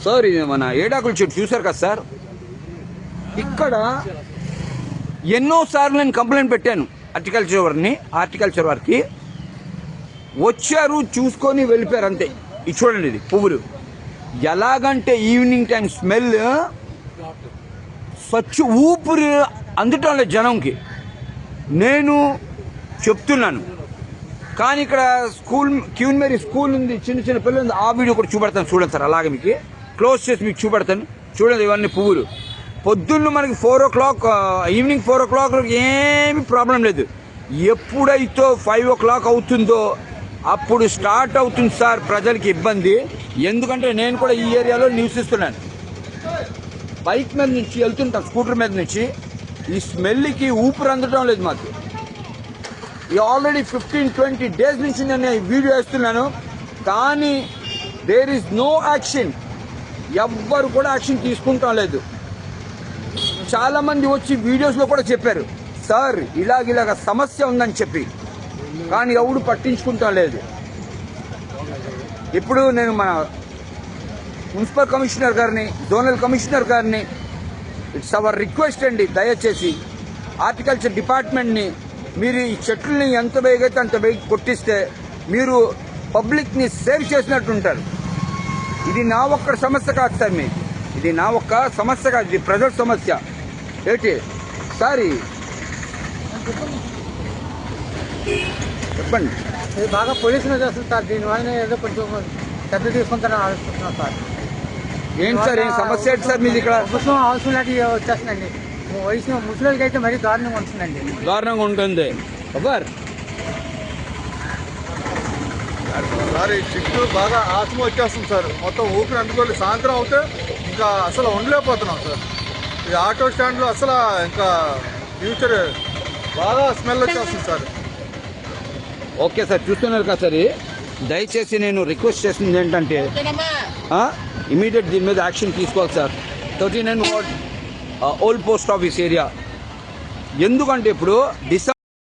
Sir ఇది మన ఏడాకుల చెట్టు చూసారు కదా సార్, ఇక్కడ ఎన్నోసార్లు నేను కంప్లైంట్ పెట్టాను హార్టికల్చర్ వారికి. వచ్చారు, చూసుకొని వెళ్ళిపోయారు అంతే. ఇది చూడండి, ఇది పువ్వులు ఎలాగంటే ఈవినింగ్ టైం స్మెల్ స్వచ్ఛ ఊపిరి అందటం లేదు జనంకి. నేను చెప్తున్నాను, కానీ ఇక్కడ స్కూల్ క్యూన్ మేరీ స్కూల్ ఉంది, చిన్న చిన్న పిల్లలు ఉంది. ఆ వీడియో కూడా చూపెడతాను చూడండి సార్. అలాగే మీకు క్లోజ్ చేసి మీకు చూపెడతాను చూడండి. ఇవన్నీ పువ్వులు పొద్దున్న మనకి 4 o'clock, ఈవినింగ్ 4 o'clock ఏమి ప్రాబ్లం లేదు. ఎప్పుడైతే 5 o'clock అవుతుందో అప్పుడు స్టార్ట్ అవుతుంది సార్ ప్రజలకి ఇబ్బంది. ఎందుకంటే నేను కూడా ఈ ఏరియాలో నివసిస్తున్నాను. బైక్ మీద నుంచి వెళ్తుంటాను, స్కూటర్ మీద నుంచి. ఈ స్మెల్కి ఊపిరి అందడం లేదు మాకు. ఆల్రెడీ 15-20 days నుంచి నేను ఈ వీడియో వేస్తున్నాను, కానీ దేర్ ఈజ్ నో యాక్షన్. ఎవ్వరు కూడా యాక్షన్ తీసుకుంటాం లేదు. చాలామంది వచ్చి వీడియోస్లో కూడా చెప్పారు, సార్ ఇలాగ సమస్య ఉందని చెప్పి, కానీ ఎవడు పట్టించుకుంటాం లేదు. ఇప్పుడు నేను మన మున్సిపల్ కమిషనర్ గారిని, జోనల్ కమిషనర్ గారిని, ఇట్స్ అవర్ రిక్వెస్ట్ అండి, దయచేసి హార్టికల్చర్ డిపార్ట్మెంట్ని మీరు ఈ చెట్లని ఎంత వేగైతే అంత వేగి కొట్టిస్తే మీరు పబ్లిక్ని సేవ్ చేసినట్టు ఉంటారు. ఇది నా ఒక్క సమస్య కాదు సార్, ఇది నా ఒక్క సమస్య కాదు, ఇది ప్రజల సమస్య. ఏంటి సార్ చెప్పండి. ఇది బాగా పొల్యూషన్ చేస్తుంది సార్. దీనివల్ల ఏదో కొంచెం శ్రద్ధ తీసుకుంటారని ఆలోచిస్తున్నాం సార్. ఏంటి సార్, ఏం సమస్య ఏంటి సార్ మీది? ఇక్కడ ప్రభుత్వం అవసరం లాంటి వచ్చేస్తుందండి. వయసు ముసలికి అయితే మరీ దారుణంగా ఉంటుందండి. దారుణంగా ఉంటుంది. సార్ ఈ చెట్టు బాగా ఆత్మ వచ్చేస్తుంది సార్. మొత్తం ఊపిరి అందుకోవాలి. సాయంత్రం అవుతే ఇంకా అసలు ఉండలేకపోతున్నాం సార్. ఈ ఆటో స్టాండ్లో అసలు ఇంకా ఫ్యూచర్ బాగా స్మెల్ వచ్చేస్తుంది సార్. ఓకే సార్, చూస్తున్నారు కదా సార్. దయచేసి నేను రిక్వెస్ట్ చేసింది ఏంటంటే ఇమీడియట్ దీని మీద యాక్షన్ తీసుకోవాలి sir. 39 ward old post office area. ఎందుకంటే ఇప్పుడు